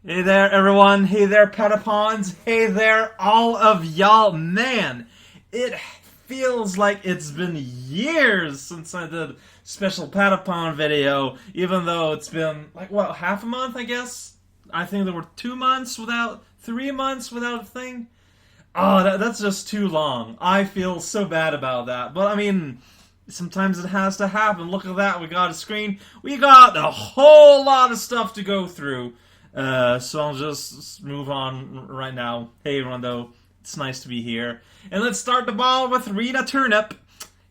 Hey there, everyone. Hey there, Petapons. Hey there, all of y'all. Man, it feels like it's been years since I did a special Patapon video, even though it's been, like, what, half a month, I guess? I think there were 3 months without a thing. Oh, that's just too long. I feel so bad about that. But, I mean, sometimes it has to happen. Look at that. We got a screen. We got a whole lot of stuff to go through. So I'll just move on right now. Hey, Rondo. It's nice to be here. And let's start the ball with Rita Turnip.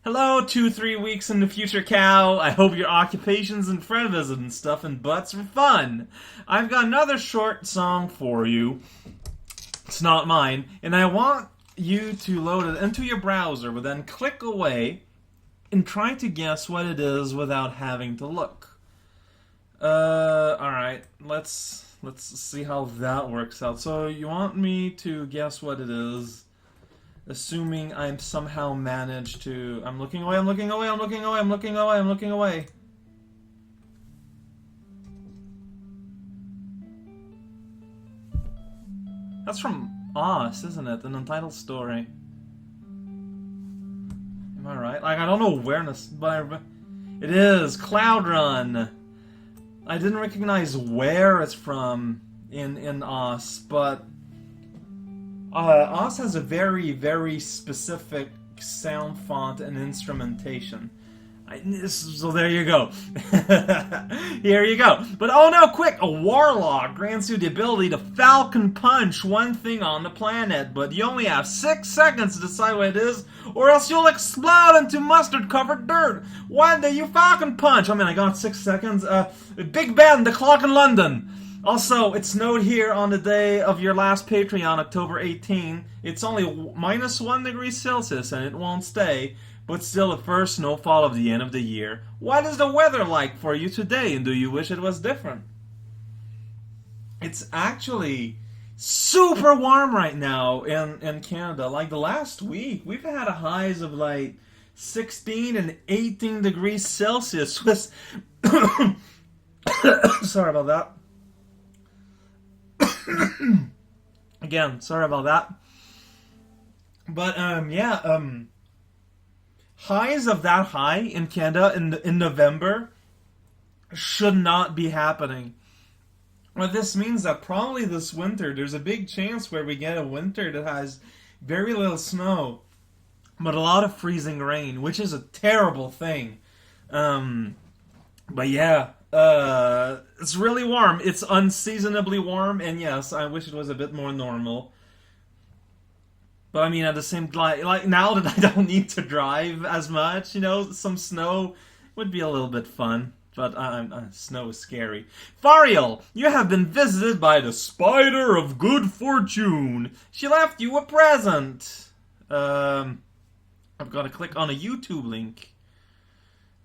Hello, 2-3 weeks in the future, cow. I hope your occupations and friend visit and stuff and butts were fun. I've got another short song for you. It's not mine. And I want you to load it into your browser, but then click away and try to guess what it is without having to look. Alright. Let's see how that works out. So you want me to guess what it is, assuming I'm somehow managed to... I'm looking away, I'm looking away, I'm looking away, I'm looking away, I'm looking away. That's from Oz, isn't it? An Untitled Story. Am I right? Like, I don't know awareness, but it is Cloud Run. I didn't recognize where it's from in Oz, but Oz has a very, very specific sound font and instrumentation. So there you go. Here you go. But oh no, quick! A warlock grants you the ability to falcon punch one thing on the planet, but you only have 6 seconds to decide what it is, or else you'll explode into mustard-covered dirt. Why do you falcon punch? I mean, I got 6 seconds. Big Ben, the clock in London. Also, it snowed here on the day of your last Patreon, October 18. It's only -1 degree Celsius, and it won't stay. But still the first snowfall of the end of the year. What is the weather like for you today, and do you wish it was different? It's actually super warm right now in Canada. Like the last week, we've had highs of like 16 and 18 degrees Celsius. Sorry about that. Again, sorry about that. But, highs of that high in Canada in November should not be happening. What this means that probably this winter, there's a big chance where we get a winter that has very little snow, but a lot of freezing rain, which is a terrible thing. But yeah, it's really warm. It's unseasonably warm, and yes, I wish it was a bit more normal. But I mean, at the same time, like now that I don't need to drive as much, you know, some snow would be a little bit fun. But snow is scary. Fariel, you have been visited by the Spider of Good Fortune. She left you a present. I've got to click on a YouTube link.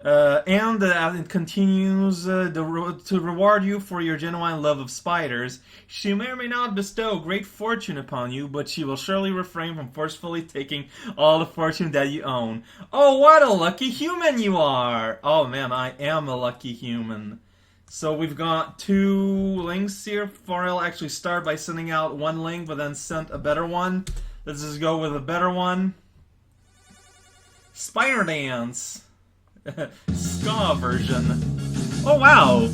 And it continues to reward you for your genuine love of spiders. She may or may not bestow great fortune upon you, but she will surely refrain from forcefully taking all the fortune that you own. Oh, what a lucky human you are! Oh man, I am a lucky human. So we've got 2 links here. Farrell actually started by sending out one link, but then sent a better one. Let's just go with a better one. Spider Dance. Ska version. Oh wow,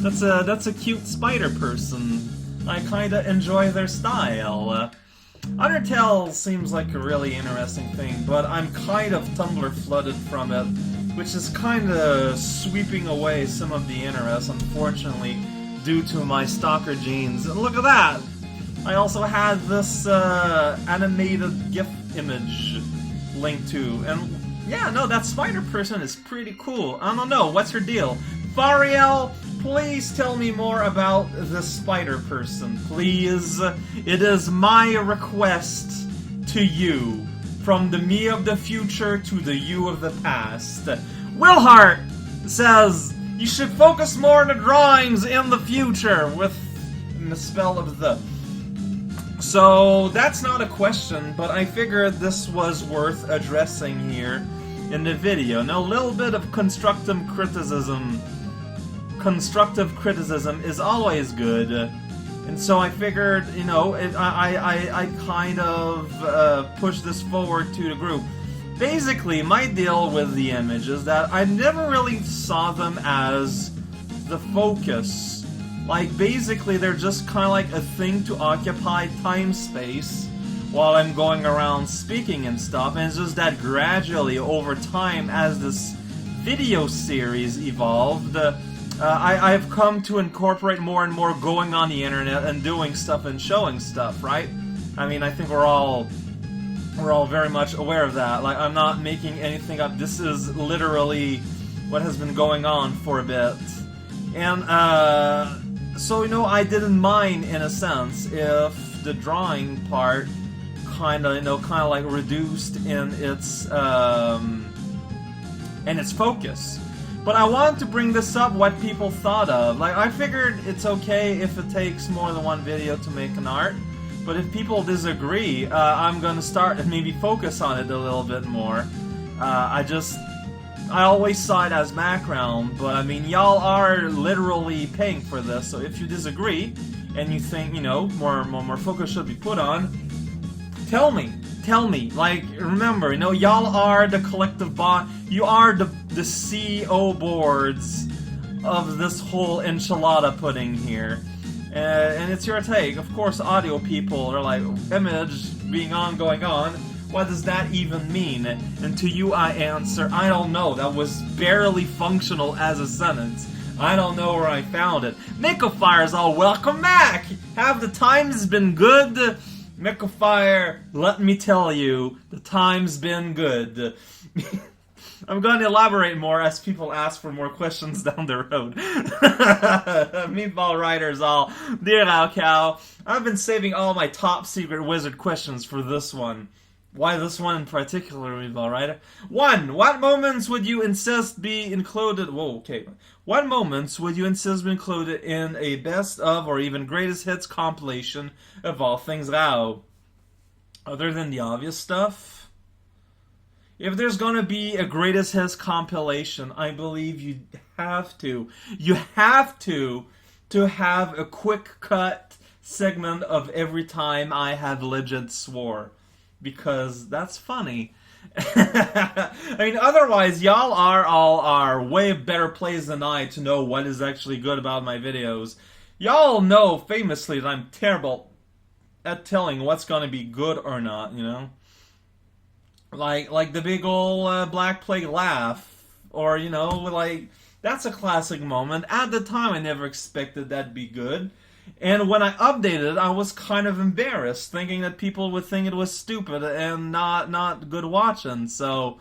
that's a cute spider person. I kinda enjoy their style. Undertale seems like a really interesting thing, but I'm kind of Tumblr flooded from it, which is kinda sweeping away some of the interest, unfortunately, due to my stalker genes. And look at that! I also had this animated GIF image linked to, and yeah, no, that spider person is pretty cool. I don't know, what's her deal? Fariel, please tell me more about the spider person, please. It is my request to you, from the me of the future to the you of the past. Wilhart says, you should focus more on the drawings in the future, with the spell of the... So, that's not a question, but I figured this was worth addressing here in the video. Now, a little bit of constructive criticism is always good. And so I figured, you know, I kind of pushed this forward to the group. Basically, my deal with the image is that I never really saw them as the focus. Like, basically, they're just kind of like a thing to occupy time-space while I'm going around speaking and stuff. And it's just that gradually, over time, as this video series evolved, I've come to incorporate more and more going on the internet and doing stuff and showing stuff, right? I mean, I think we're all very much aware of that. Like, I'm not making anything up. This is literally what has been going on for a bit. And, so, you know, I didn't mind, in a sense, if the drawing part kind of like reduced in its focus. But I wanted to bring this up, what people thought of. Like, I figured it's okay if it takes more than one video to make an art. But if people disagree, I'm gonna start and maybe focus on it a little bit more. I always saw it as background, but I mean, y'all are literally paying for this, so if you disagree, and you think, you know, more focus should be put on, tell me. Like, remember, you know, y'all are the collective bot, you are the CEO boards of this whole enchilada pudding here. And it's your take. Of course, audio people are like, image being on, going on, what does that even mean? And to you I answer, I don't know, that was barely functional as a sentence. I don't know where I found it. Micofires all welcome back! Have the times been good? Micofire, let me tell you, the time's been good. I'm going to elaborate more as people ask for more questions down the road. Meatball Riders all, dear cow. I've been saving all my top secret wizard questions for this one. Why this one in particular, Meatball Rider? 1. What moments would you insist be included... Whoa, okay. What moments would you insist be included in a best of or even greatest hits compilation of all things Rao? Other than the obvious stuff? If there's gonna be a greatest hits compilation, I believe you have to. You have to have a quick cut segment of every time I have legit swore. Because that's funny. I mean, otherwise, y'all are way better placed than I to know what is actually good about my videos. Y'all know famously that I'm terrible at telling what's gonna be good or not, you know? Like the big ol' Black Plague laugh. Or, you know, like, that's a classic moment. At the time, I never expected that'd be good. And when I updated it, I was kind of embarrassed, thinking that people would think it was stupid and not good watching. So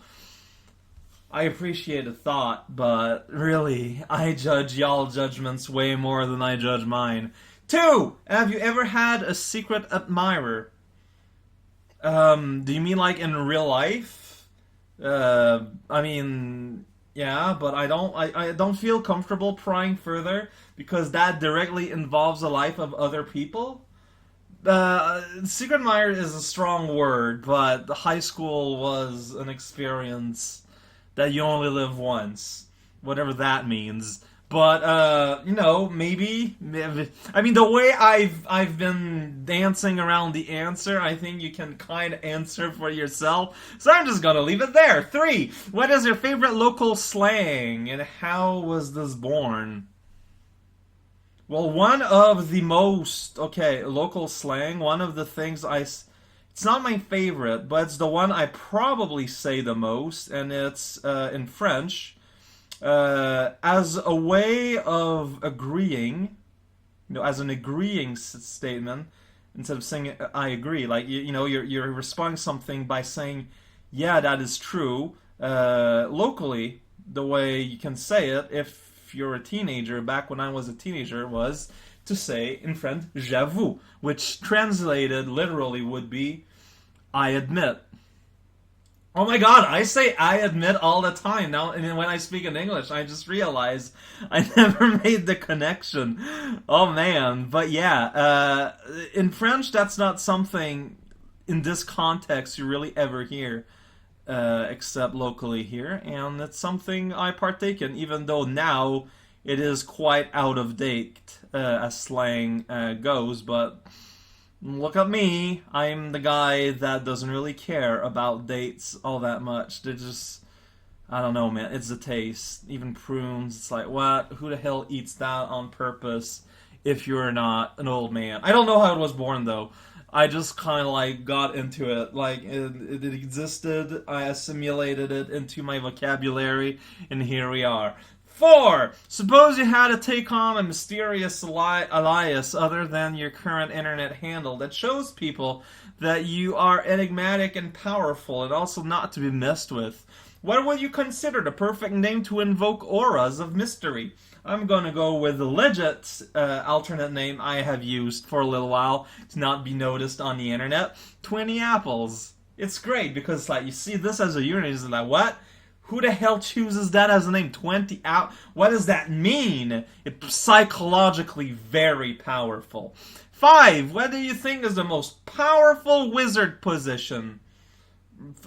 I appreciate a thought, but really, I judge y'all judgments way more than I judge mine. 2. Have you ever had a secret admirer? Do you mean like in real life? I mean, yeah, but I don't feel comfortable prying further because that directly involves the life of other people. Secret admirer is a strong word, but high school was an experience that you only live once, whatever that means. But you know, maybe. I mean, the way I've been dancing around the answer, I think you can kind of answer for yourself. So I'm just gonna leave it there. 3. What is your favorite local slang, and how was this born? Well, one of the most local slang. One of the things it's not my favorite, but it's the one I probably say the most, and it's in French. As a way of agreeing, you know, as an agreeing statement, instead of saying "I agree," like you know, you're responding something by saying, "Yeah, that is true." Locally, the way you can say it, if you're a teenager, back when I was a teenager, was to say in French "j'avoue," which translated literally would be "I admit." Oh my god, I say I admit all the time now, and when I speak in English, I just realize I never made the connection. Oh man, but yeah, in French, that's not something in this context you really ever hear, except locally here, and it's something I partake in, even though now it is quite out of date as slang goes, but look at me. I'm the guy that doesn't really care about dates all that much. They're just, I don't know, man. It's the taste. Even prunes, it's like, what? Who the hell eats that on purpose if you're not an old man? I don't know how it was born, though. I just kind of like got into it. Like it existed. I assimilated it into my vocabulary, and here we are. 4. Suppose you had to take on a mysterious alias other than your current internet handle that shows people that you are enigmatic and powerful, and also not to be messed with. What would you consider the perfect name to invoke auras of mystery? I'm gonna go with the legit alternate name I have used for a little while to not be noticed on the internet. 20 apples. It's great because like you see this as a unit, is like what? Who the hell chooses that as a name? 20 out. What does that mean? It's psychologically very powerful. 5. What do you think is the most powerful wizard position?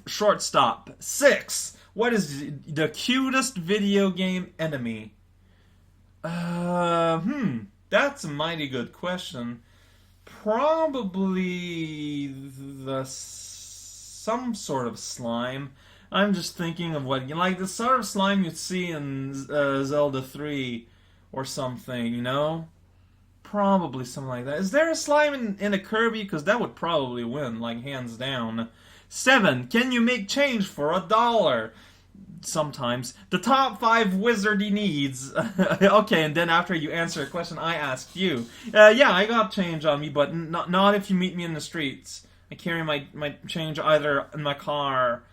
Shortstop. 6. What is the cutest video game enemy? That's a mighty good question. Probably some sort of slime. I'm just thinking of what, like the sort of slime you'd see in Zelda 3 or something, you know? Probably something like that. Is there a slime in a Kirby? Because that would probably win, like hands down. 7. Can you make change for $1? Sometimes. The top 5 wizardy needs. Okay, and then after you answer a question I asked you. Yeah, I got change on me, but not if you meet me in the streets. I carry my change either in my car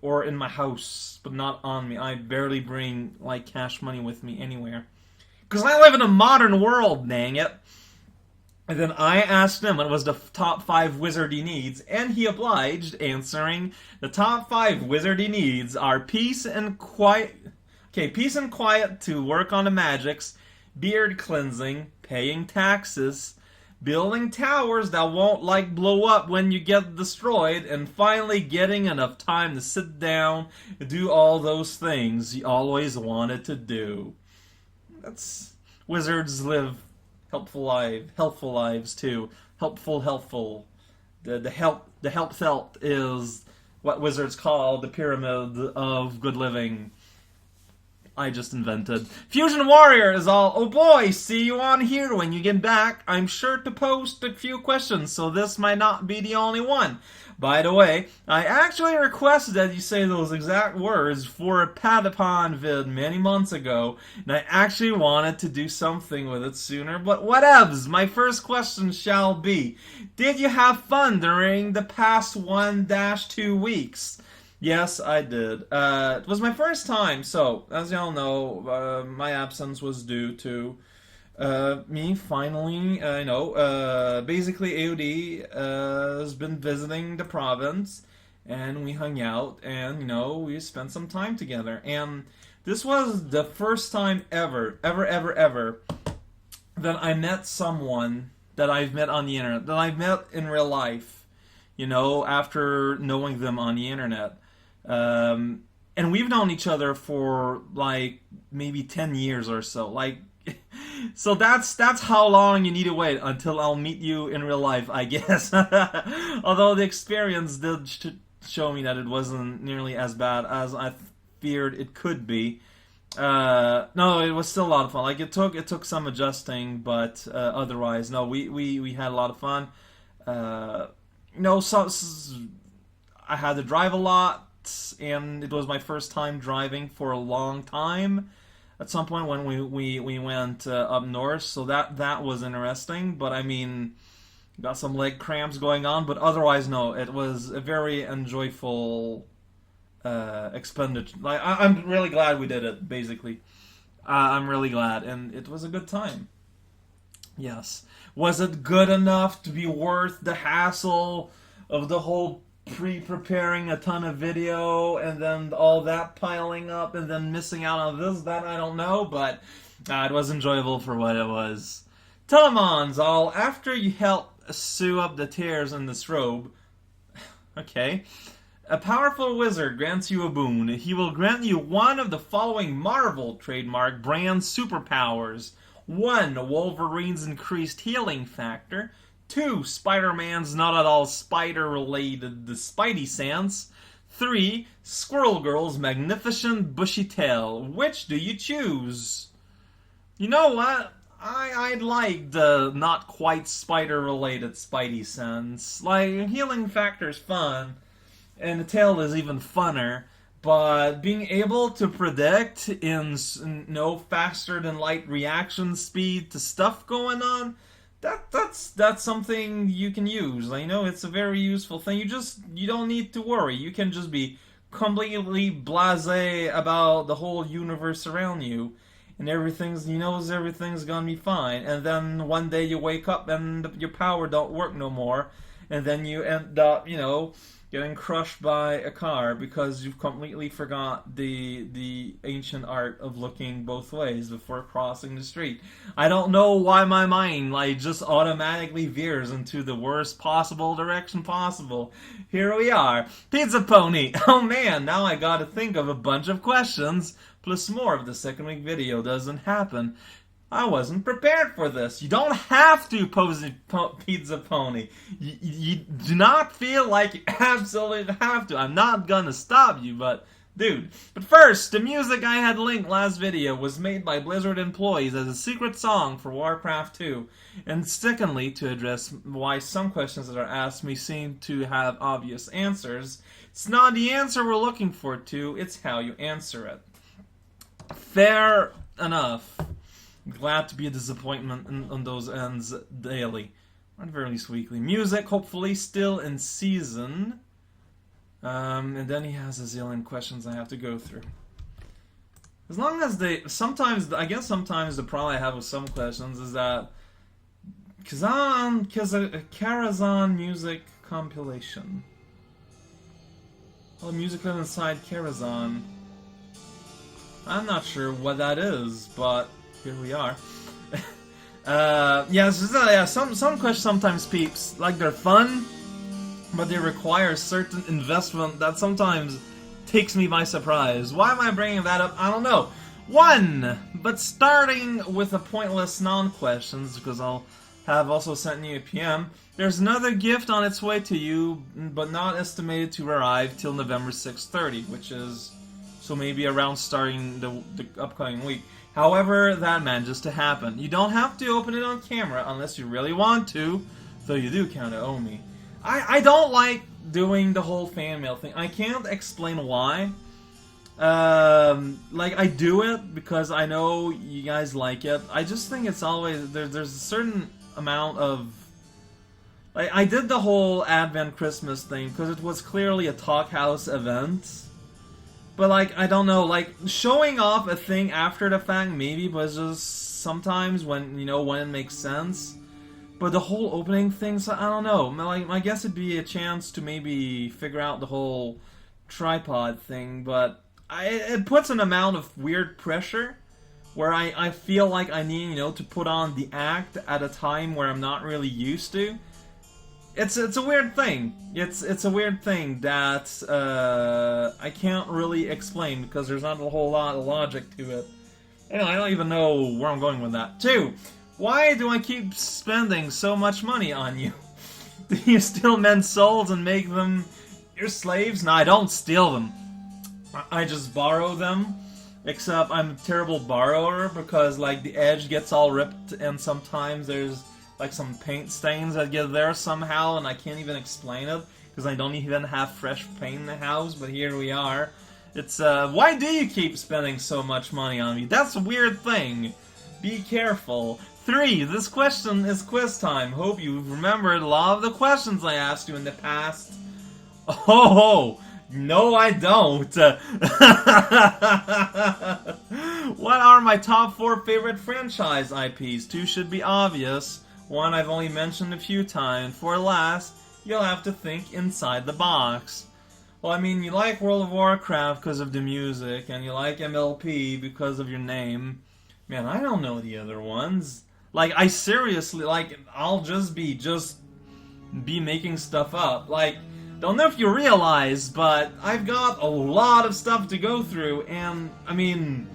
or in my house, but not on me. I barely bring, like, cash money with me anywhere. Because I live in a modern world, dang it. And then I asked him what was the top 5 wizardy needs, and he obliged, answering, the top 5 wizardy needs are peace and quiet. Okay, peace and quiet to work on the magics, beard cleansing, paying taxes, building towers that won't, like, blow up when you get destroyed, and finally getting enough time to sit down and do all those things you always wanted to do. Wizards live helpful lives too. Helpful. The help felt is what wizards call the pyramid of good living. I just invented. Fusion Warrior is all, oh boy, see you on here when you get back. I'm sure to post a few questions, so this might not be the only one. By the way, I actually requested that you say those exact words for a Patapon vid many months ago, and I actually wanted to do something with it sooner, but whatevs. My first question shall be, did you have fun during the past 1-2 weeks? Yes, I did. It was my first time, so, as y'all know, my absence was due to me finally, basically AOD has been visiting the province, and we hung out, and, we spent some time together. And this was the first time ever, that I met someone that I've met on the internet, that I've met in real life, after knowing them on the internet. And we've known each other for, like, maybe 10 years or so. Like, so that's how long you need to wait until I'll meet you in real life, I guess. Although the experience did show me that it wasn't nearly as bad as I feared it could be. No, it was still a lot of fun. Like, it took some adjusting, but otherwise, no, we had a lot of fun. I had to drive a lot, and it was my first time driving for a long time. At some point when we went up north, so that was interesting. But I mean, got some leg cramps going on. But otherwise, no, it was a very enjoyable expenditure. Like I'm really glad we did it. Basically, I'm really glad, and it was a good time. Yes, was it good enough to be worth the hassle of the whole preparing a ton of video and then all that piling up and then missing out on that I don't know, but it was enjoyable for what it was. Telemons, all after you help sew up the tears in this robe, okay, A powerful wizard grants you a boon. He will grant you one of the following Marvel trademark brand superpowers. 1. Wolverine's increased healing factor. 2. Spider-Man's not at all spider-related the Spidey sense. 3. Squirrel Girl's magnificent bushy tail. Which do you choose? You know what? I'd like the not quite spider-related Spidey sense. Like, healing factor's fun, and the tail is even funner. But being able to predict in no faster than light reaction speed to stuff going on, that's something you can use. I know it's a very useful thing. You don't need to worry. You can just be completely blasé about the whole universe around you, and everything's gonna be fine. And then one day you wake up and your power don't work no more, and then you end up, getting crushed by a car because you've completely forgot the ancient art of looking both ways before crossing the street. I don't know why my mind just automatically veers into the worst possible direction possible. Here we are. Pizza Pony. Oh man, now I gotta think of a bunch of questions, plus more if the second week video doesn't happen. I wasn't prepared for this. You don't have to pose Pizza Pony. You do not feel like you absolutely have to. I'm not gonna stop you, but dude. But first, the music I had linked last video was made by Blizzard employees as a secret song for Warcraft 2. And secondly, to address why some questions that are asked me seem to have obvious answers, it's not the answer we're looking for, it's how you answer it. Fair enough. Glad to be a disappointment on those ends daily. Or at very least weekly. Music, hopefully still in season. And then he has a zillion questions I have to go through. As long as sometimes the problem I have with some questions is that Karazhan music compilation. Oh, music inside Karazhan. I'm not sure what that is, but here we are. Some questions sometimes peeps like they're fun, but they require a certain investment that sometimes takes me by surprise. Why am I bringing that up? I don't know. But starting with the pointless non-questions, because I'll have also sent you a PM. There's another gift on its way to you, but not estimated to arrive till November 6/30, which is so maybe around starting the upcoming week. However, that manages to happen. You don't have to open it on camera unless you really want to, though you do kind of owe me. I don't like doing the whole fan mail thing. I can't explain why. I do it because I know you guys like it. I just think it's always there's a certain amount of I did the whole Advent Christmas thing because it was clearly a talk house event. But, I don't know, showing off a thing after the fact maybe, but just sometimes when it makes sense. But the whole opening thing, so I don't know. I guess it'd be a chance to maybe figure out the whole tripod thing, but it puts an amount of weird pressure where I feel like I need, to put on the act at a time where I'm not really used to. It's a weird thing. It's a weird thing that I can't really explain because there's not a whole lot of logic to it. Anyway, I don't even know where I'm going with that. 2. Why do I keep spending so much money on you? Do you steal men's souls and make them your slaves? No, I don't steal them. I just borrow them. Except I'm a terrible borrower because the edge gets all ripped and sometimes there's some paint stains that get there somehow, and I can't even explain it, because I don't even have fresh paint in the house, but here we are. It's, why do you keep spending so much money on me? That's a weird thing. Be careful. 3, this question is quiz time. Hope you've remembered a lot of the questions I asked you in the past. Oh, no I don't. What are my top 4 favorite franchise IPs? 2 should be obvious. 1 I've only mentioned a few times. For last, you'll have to think inside the box. Well, you like World of Warcraft because of the music, and you like MLP because of your name. Man, I don't know the other ones. I seriously, I'll just be making stuff up. don't know if you realize, but I've got a lot of stuff to go through, and, I mean,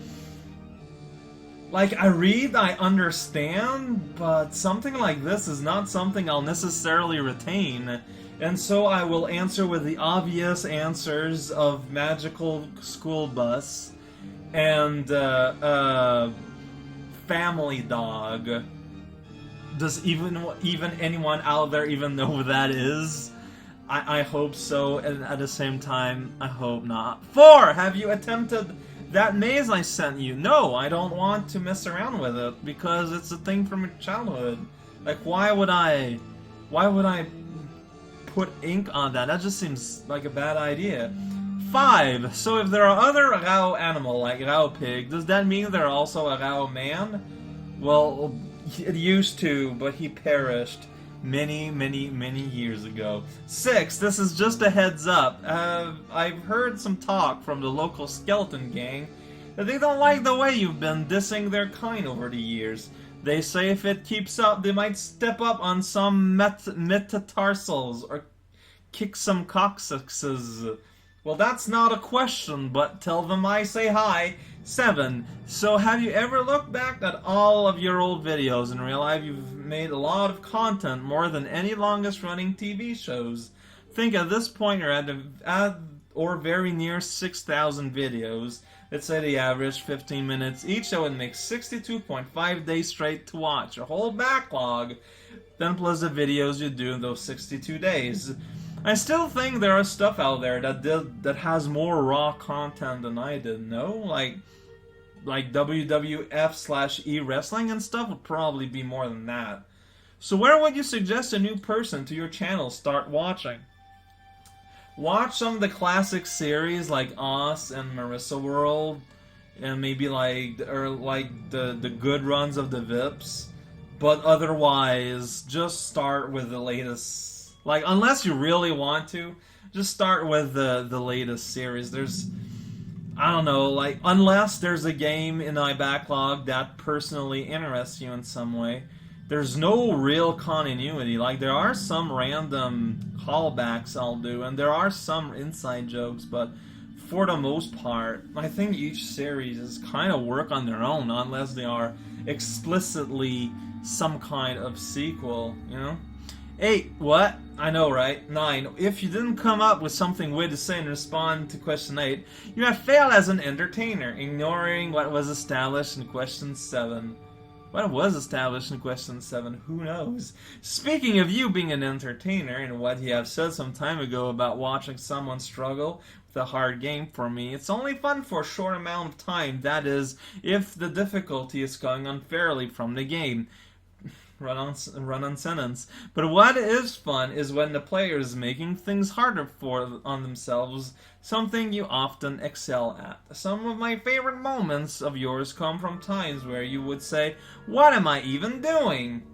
like, I read, I understand, but something like this is not something I'll necessarily retain, and so I will answer with the obvious answers of Magical School Bus and Family Dog. Does even anyone out there even know who that is? I hope so, and at the same time, I hope not. 4. Have you attempted that maze I sent you? No, I don't want to mess around with it, because it's a thing from your childhood. Like, why would I put ink on that? That just seems like a bad idea. 5. So if there are other Rao animal, like Rao pig, does that mean there are also a Rao man? Well, it used to, but he perished many years ago. 6. This is just a heads up. I've heard some talk from the local skeleton gang that they don't like the way you've been dissing their kind over the years. They say if it keeps up, they might step up on some metatarsals or kick some coccyxes. Well, that's not a question, but tell them I say hi. 7. So have you ever looked back at all of your old videos and realized you've made a lot of content, more than any longest running TV shows? Think at this point you're at or very near 6,000 videos. Let's say the average 15 minutes each, that would make 62.5 days straight to watch. A whole backlog, then plus the videos you do in those 62 days. I still think there are stuff out there that has more raw content than I did. No, like WWF/E wrestling and stuff would probably be more than that. So where would you suggest a new person to your channel start watching? Watch some of the classic series like Us and Marissa World, and maybe like the good runs of the Vips. But otherwise, just start with the latest. Like, unless you really want to, just start with the latest series. There's, I don't know, like, unless there's a game in my backlog that personally interests you in some way, there's no real continuity. Like, there are some random callbacks I'll do, and there are some inside jokes, but for the most part, I think each series is kind of work on their own, unless they are explicitly some kind of sequel, you know? 8. What? I know, right? 9. If you didn't come up with something weird to say and respond to question 8, you have failed as an entertainer, ignoring what was established in question 7. What was established in question 7? Who knows? Speaking of you being an entertainer, and what you have said some time ago about watching someone struggle with a hard game, for me, it's only fun for a short amount of time. That is, if the difficulty is going unfairly from the game. Run on sentence. But what is fun is when the player is making things harder on themselves, something you often excel at. Some of my favorite moments of yours come from times where you would say, "What am I even doing?"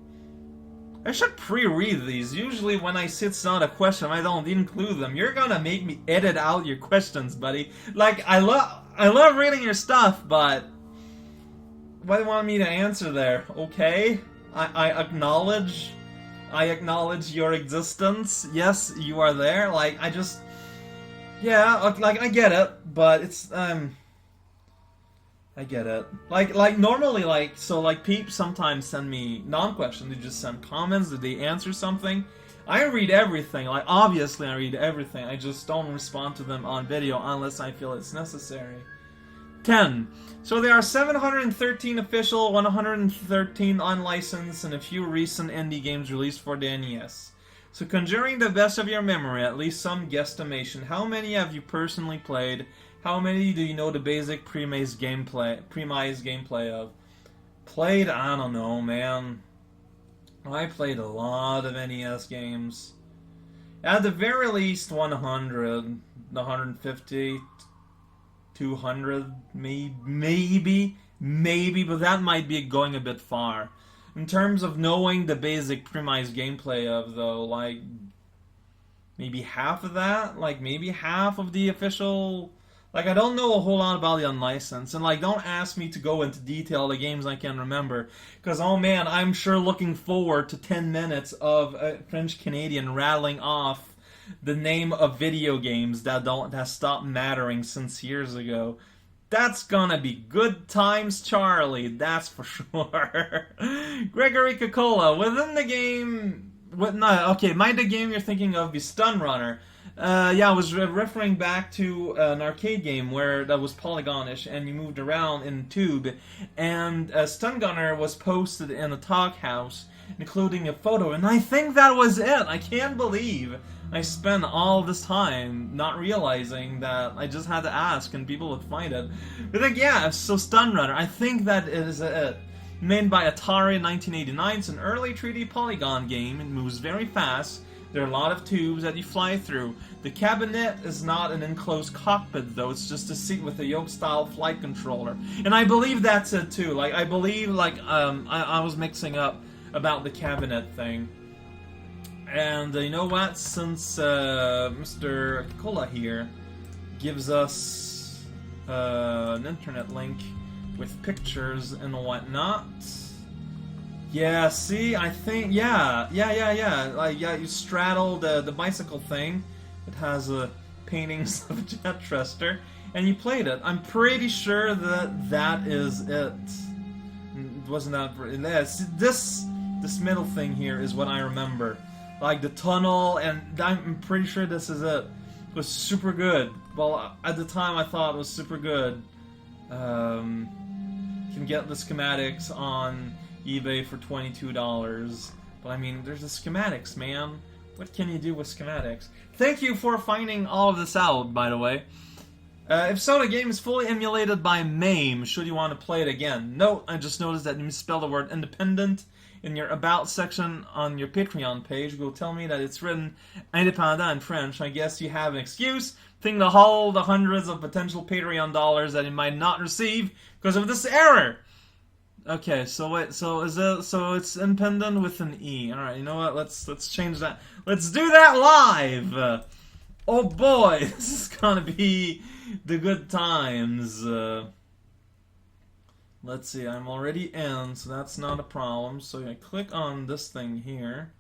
I should pre-read these. Usually when I sit down a question, I don't include them. You're gonna make me edit out your questions, buddy. Like, I love reading your stuff, but what do you want me to answer there? Okay? I acknowledge your existence. Yes, you are there. Like, yeah, like, I get it, but it's, I get it. Like, normally, like, so, like, peeps sometimes send me non-questions. They just send comments. Did they answer something? I read everything. Like, obviously I read everything. I just don't respond to them on video unless I feel it's necessary. 10. So there are 713 official, 113 unlicensed, and a few recent indie games released for the NES. So conjuring the best of your memory, at least some guesstimation, how many have you personally played? How many do you know the basic premise gameplay of? Played? I don't know, man. I played a lot of NES games. At the very least 100, 150, 200, maybe, but that might be going a bit far. In terms of knowing the basic premise gameplay of, though, like, maybe half of that? Like, maybe half of the official... Like, I don't know a whole lot about the unlicensed, and, like, don't ask me to go into detail the games I can remember, because, oh man, I'm sure looking forward to 10 minutes of a French-Canadian rattling off the name of video games that stopped mattering since years ago. That's gonna be good times, Charlie. That's for sure. Gregory Coca-Cola within the game. Might the game you're thinking of be Stun Runner? Yeah, I was referring back to an arcade game where that was polygonish and you moved around in tube, and Stun Gunner was posted in a talk house, including a photo, and I think that was it. I can't believe I spent all this time not realizing that I just had to ask and people would find it. But like, yeah, so Stun Runner, I think that is it. Made by Atari in 1989, it's an early 3D polygon game. It moves very fast. There are a lot of tubes that you fly through. The cabinet is not an enclosed cockpit, though. It's just a seat with a yoke-style flight controller. And I believe that's it, too. Like, I believe, like, I was mixing up about the cabinet thing. And you know what? Since Mr. Cola here gives us an internet link with pictures and whatnot. Yeah, see, I think, yeah. Like, yeah, you straddle the bicycle thing. It has paintings of a jet thruster, and you played it. I'm pretty sure that is it. Wasn't that... This middle thing here is what I remember. Like, the tunnel, and I'm pretty sure this is it. It was super good. Well, at the time I thought it was super good. You can get the schematics on eBay for $22. But I mean, there's the schematics, man. What can you do with schematics? Thank you for finding all of this out, by the way. If so, the game is fully emulated by MAME, should you want to play it again. Note, I just noticed that you misspelled the word independent in your About section on your Patreon page. Will tell me that it's written indépendant in French. I guess you have an excuse. Think to haul the hundreds of potential Patreon dollars that you might not receive because of this error. Okay, so wait, so it's independent with an E. All right, you know what? Let's change that. Let's do that live. Oh boy, this is gonna be the good times. Let's see, I'm already in, so that's not a problem. So I click on this thing here.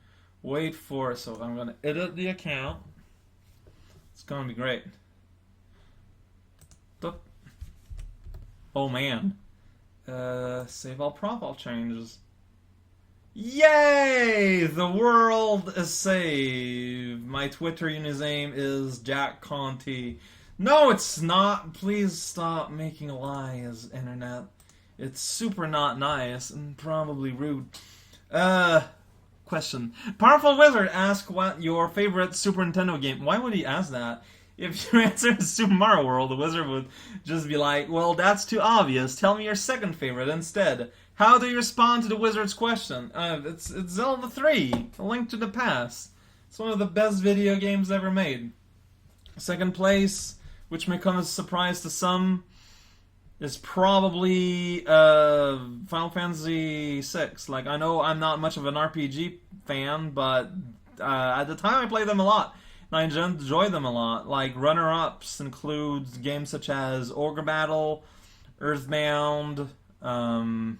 Wait for it. So I'm gonna edit the account. It's gonna be great. Oh man. Save all profile changes. Yay! The world is saved. My Twitter username is Jack Conti. No, it's not. Please stop making lies, internet. It's super not nice and probably rude. Question. Powerful Wizard asks what your favorite Super Nintendo game. Why would he ask that? If your answer is Super Mario World, the wizard would just be like, well, that's too obvious. Tell me your second favorite instead. How do you respond to the wizard's question? It's Zelda 3, A Link to the Past. It's one of the best video games ever made. Second place, which may come as a surprise to some, is probably Final Fantasy VI. Like, I know I'm not much of an RPG fan, but at the time I played them a lot. I enjoy them a lot. Like, runner-ups include games such as Ogre Battle, Earthbound. Actually,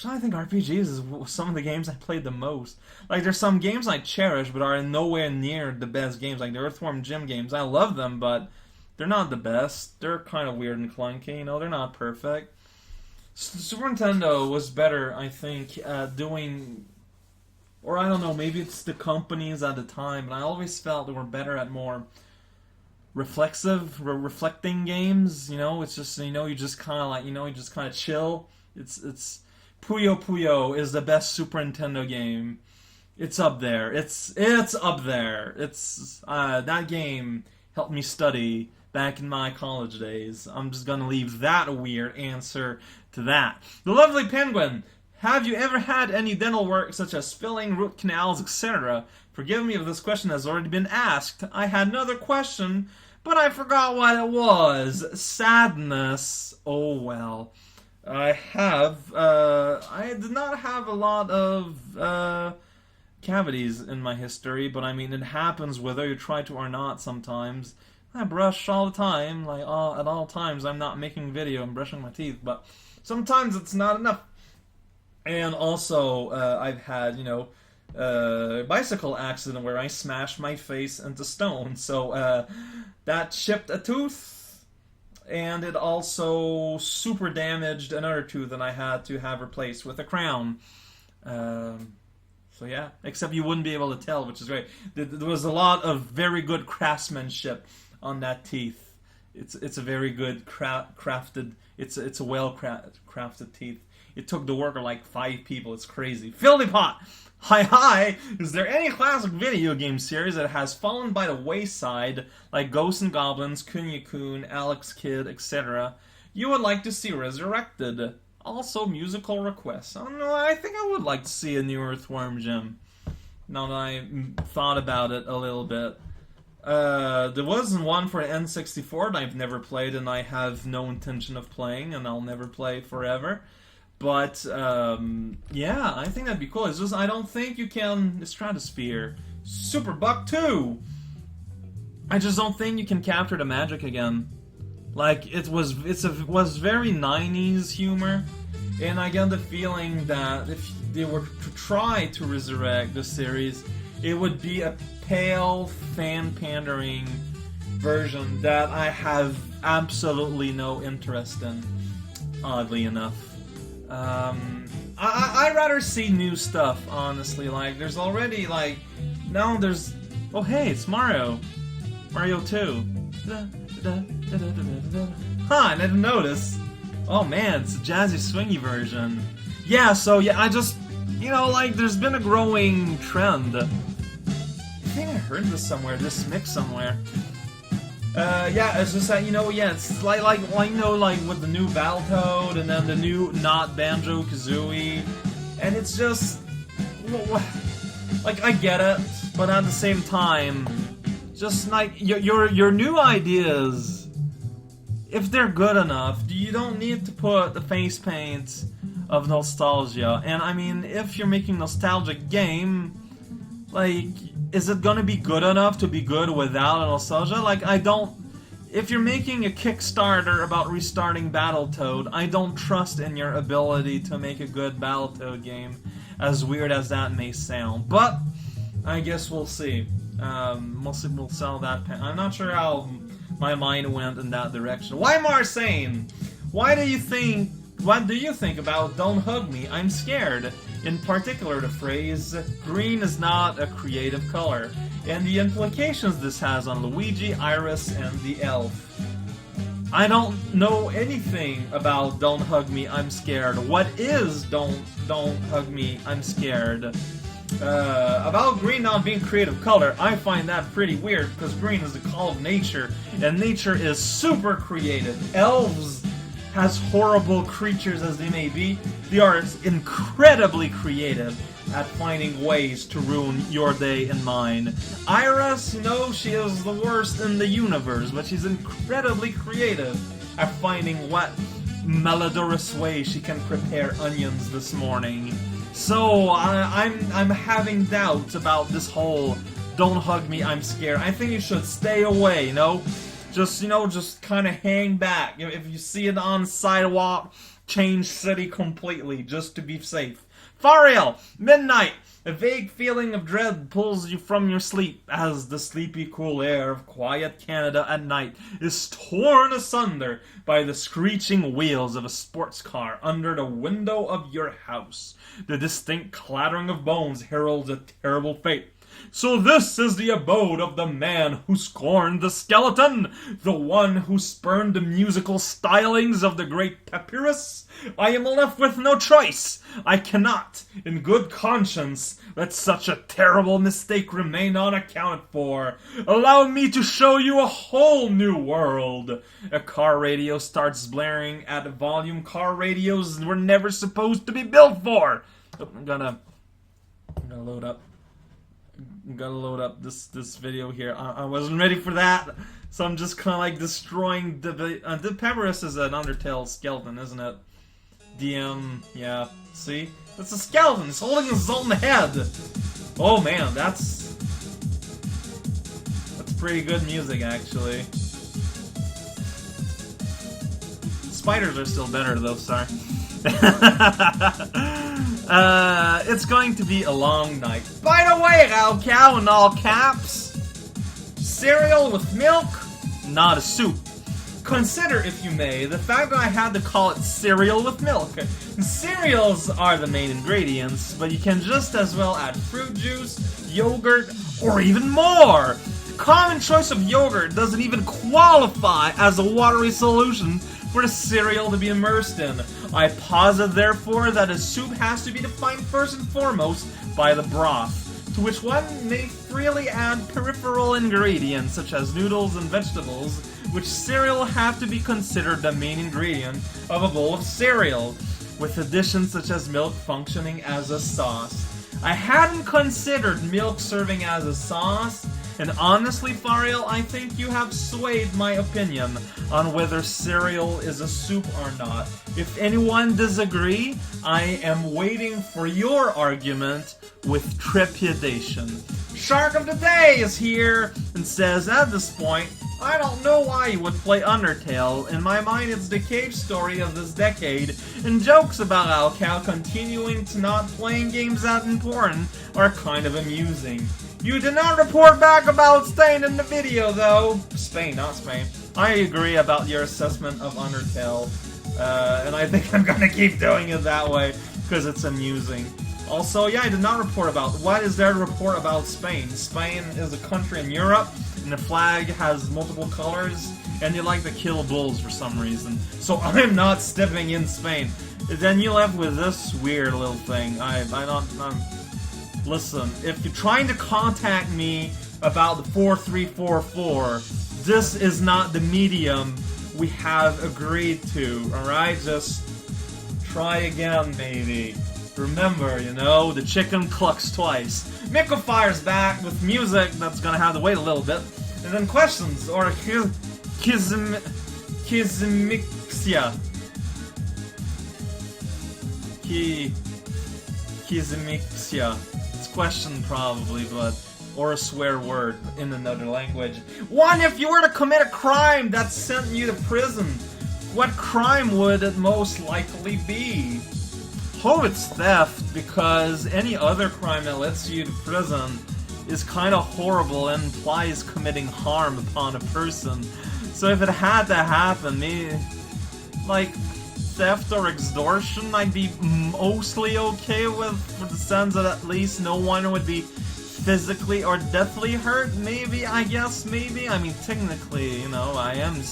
I think RPGs is some of the games I played the most. Like, there's some games I cherish, but are nowhere near the best games. Like the Earthworm Jim games, I love them, but they're not the best. They're kind of weird and clunky. You know, they're not perfect. Super Nintendo was better, I think, at doing. Or I don't know, maybe it's the companies at the time, but I always felt they were better at more reflecting games. You know, it's just, you just kind of like, you just kind of chill. It's Puyo Puyo is the best Super Nintendo game. It's up there. It's up there. That game helped me study back in my college days. I'm just gonna leave that weird answer to that. The Lovely Penguin. Have you ever had any dental work such as filling, root canals, etc.? Forgive me if this question has already been asked. I had another question, but I forgot what it was. Sadness. Oh well. I did not have a lot of cavities in my history, but I mean, it happens whether you try to or not sometimes. I brush all the time, like at all times. I'm not making video, I'm brushing my teeth, but sometimes it's not enough. And also, I've had, bicycle accident where I smashed my face into stone. So that chipped a tooth, and it also super damaged another tooth that I had to have replaced with a crown. So yeah, except you wouldn't be able to tell, which is great. There was a lot of very good craftsmanship on that teeth. It's a very good crafted. It's a well crafted teeth. It took the work of like 5 people. It's crazy. Filthy Pot! Hi! Is there any classic video game series that has fallen by the wayside, like Ghosts and Goblins, Kunio-kun, Alex Kidd, etc., you would like to see resurrected? Also, musical requests. I don't know, I think I would like to see a new Earthworm Jim. Now that I thought about it a little bit. There was one for N64 that I've never played and I have no intention of playing, and I'll never play forever. But, yeah, I think that'd be cool. It's just, I don't think you can... Stratosphere. Super Buck 2! I just don't think you can capture the magic again. Like, it was very 90s humor, and I get the feeling that if they were to try to resurrect the series, it would be a pale, fan-pandering version that I have absolutely no interest in, oddly enough. I'd rather see new stuff, honestly. Like, there's already, like, now there's... Oh, hey, it's Mario. Mario 2. Huh, I didn't notice. Oh man, it's a jazzy swingy version. Yeah, so yeah, I just, you know, like, there's been a growing trend. I think I heard this somewhere, this mix somewhere. Yeah, it's just that, you know, yeah, it's like you know, like with the new Battletoad and then the new not Banjo-Kazooie, and it's just, like, I get it, but at the same time, just like your new ideas, if they're good enough, you don't need to put the face paint of nostalgia. And I mean, if you're making a nostalgic game, like, is it gonna be good enough to be good without a nostalgia? Like, I don't... If you're making a Kickstarter about restarting Battletoad, I don't trust in your ability to make a good Battletoad game, as weird as that may sound. But, I guess we'll see. We'll sell that I'm not sure how my mind went in that direction. Why Marsane? What do you think about Don't Hug Me, I'm Scared? In particular, the phrase, green is not a creative color, and the implications this has on Luigi, Iris, and the elf. I don't know anything about Don't Hug Me, I'm Scared. What is Don't Hug Me, I'm Scared? About green not being creative color, I find that pretty weird, because green is the call of nature, and nature is super creative. Elves, as horrible creatures as they may be, they are incredibly creative at finding ways to ruin your day and mine. Iris, you know, she is the worst in the universe, but she's incredibly creative at finding what malodorous way she can prepare onions this morning. So, I'm having doubts about this whole Don't Hug Me, I'm Scared. I think you should stay away, you know? Just kind of hang back. If you see it on sidewalk, change city completely, just to be safe. Fariel, midnight. A vague feeling of dread pulls you from your sleep as the sleepy cool air of quiet Canada at night is torn asunder by the screeching wheels of a sports car under the window of your house. The distinct clattering of bones heralds a terrible fate. So this is the abode of the man who scorned the skeleton, the one who spurned the musical stylings of the great papyrus? I am left with no choice. I cannot, in good conscience, let such a terrible mistake remain unaccounted for. Allow me to show you a whole new world. A car radio starts blaring at a volume car radios were never supposed to be built for. Oh, I'm gonna load up. I'm gonna load up this video here. I wasn't ready for that, so I'm just kind of like destroying the Papyrus is an Undertale skeleton, isn't it? Yeah. See, that's a skeleton. It's holding his own head. Oh man, that's pretty good music actually. Spiders are still better though. Sorry. It's going to be a long night. By the way, Raocow, in all caps, cereal with milk, not a soup. Consider, if you may, the fact that I had to call it cereal with milk. Cereals are the main ingredients, but you can just as well add fruit juice, yogurt, or even more. Common choice of yogurt doesn't even qualify as a watery solution for the cereal to be immersed in. I posit, therefore, that a soup has to be defined first and foremost by the broth, to which one may freely add peripheral ingredients such as noodles and vegetables, which cereal have to be considered the main ingredient of a bowl of cereal, with additions such as milk functioning as a sauce. I hadn't considered milk serving as a sauce, and honestly, Fariel, I think you have swayed my opinion on whether cereal is a soup or not. If anyone disagree, I am waiting for your argument with trepidation. Shark of the Day is here and says, at this point, I don't know why you would play Undertale. In my mind, it's the cave story of this decade, and jokes about Raocow continuing to not playing games that important are kind of amusing. You did not report back about Spain in the video, though. Spain, not Spain. I agree about your assessment of Undertale, and I think I'm gonna keep doing it that way, because it's amusing. Also, yeah, I did not report about... What is there to report about Spain? Spain is a country in Europe, and the flag has multiple colors, and they like to kill bulls for some reason. So I'm not stepping in Spain. Then you left with this weird little thing. Listen, if you're trying to contact me about the 4344, this is not the medium we have agreed to, alright? Just try again, maybe. Remember, you know, the chicken clucks twice. Miko fires back with music that's gonna have to wait a little bit. And then questions, or Kizmixia. Kizmixia. It's question probably, but... or a swear word in another language. One, if you were to commit a crime that sent you to prison, what crime would it most likely be? Hope it's theft, because any other crime that lets you to prison is kind of horrible and implies committing harm upon a person. So if it had to happen, maybe, like, theft or extortion, I'd be mostly okay with, for the sense that at least no one would be physically or deathly hurt, maybe, I guess, maybe. I mean, technically, you know, I am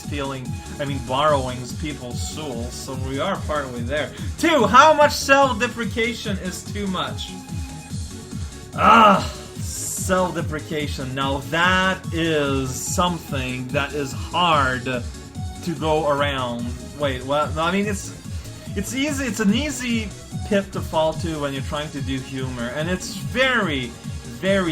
borrowing people's souls, so we are partway there. 2, how much self-deprecation is too much? Self-deprecation. Now that is something that is hard to go around. Wait, what? I mean, it's easy, it's an easy pit to fall to when you're trying to do humor, and it's very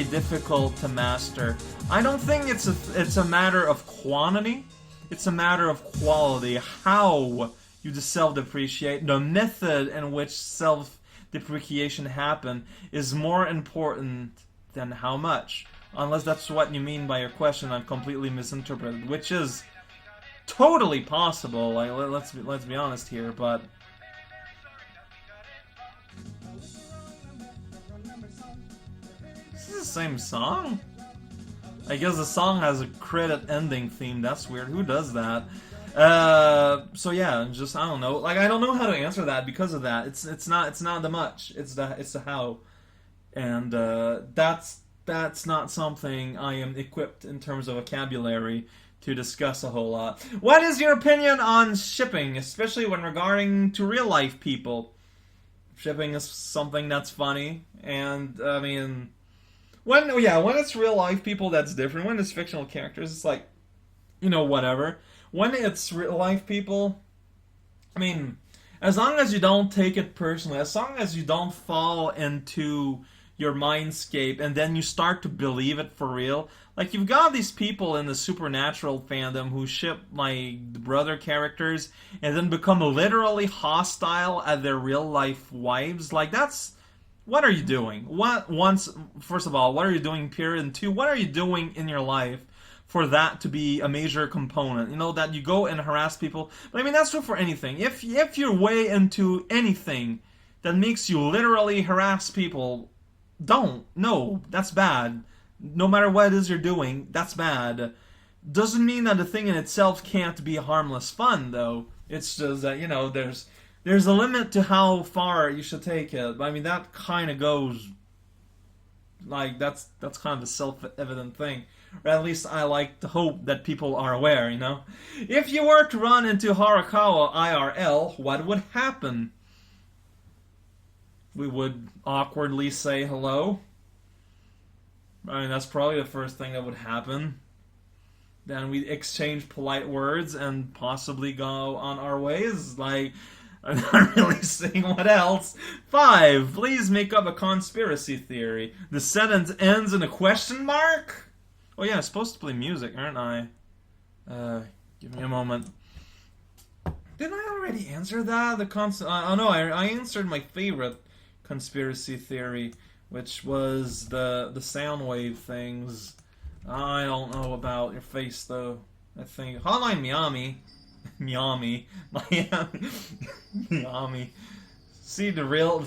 difficult to master. I don't think it's a matter of quantity, it's a matter of quality. How you self-depreciate, the method in which self-depreciation happen is more important than how much. Unless that's what you mean by your question, I've completely misinterpreted, which is totally possible. Like, let's be honest here, but the same song? I guess the song has a credit ending theme. That's weird. Who does that? So yeah, just I don't know. Like, I don't know how to answer that because of that. It's not the much. It's the how, and that's not something I am equipped in terms of vocabulary to discuss a whole lot. What is your opinion on shipping, especially when regarding to real life people? Shipping is something that's funny, and I mean, when it's real life people, that's different. When it's fictional characters, it's like, you know, whatever. When it's real life people, I mean, as long as you don't take it personally, as long as you don't fall into your mindscape and then you start to believe it for real. Like, you've got these people in the supernatural fandom who ship my brother characters and then become literally hostile at their real life wives. Like, that's... what are you doing? First of all, what are you doing, period? And 2, what are you doing in your life for that to be a major component? You know, that you go and harass people. But I mean, that's true for anything. If you're way into anything that makes you literally harass people, don't. No, that's bad. No matter what it is you're doing, that's bad. Doesn't mean that the thing in itself can't be harmless fun, though. It's just that, there's a limit to how far you should take it. I mean, that kind of goes, like, that's kind of a self-evident thing. Or at least I like to hope that people are aware, If you were to run into Horikawa IRL, what would happen? We would awkwardly say hello. I mean, that's probably the first thing that would happen. Then we'd exchange polite words and possibly go on our ways. Like, I'm not really saying what else. 5. Please make up a conspiracy theory. The sentence ends in a question mark? Oh yeah, I'm supposed to play music, aren't I? Give me a moment. Didn't I already answer that? I answered my favorite conspiracy theory, which was the sound wave things. I don't know about your face, though. I think Hotline Miami. Miami. Miami. See, I'm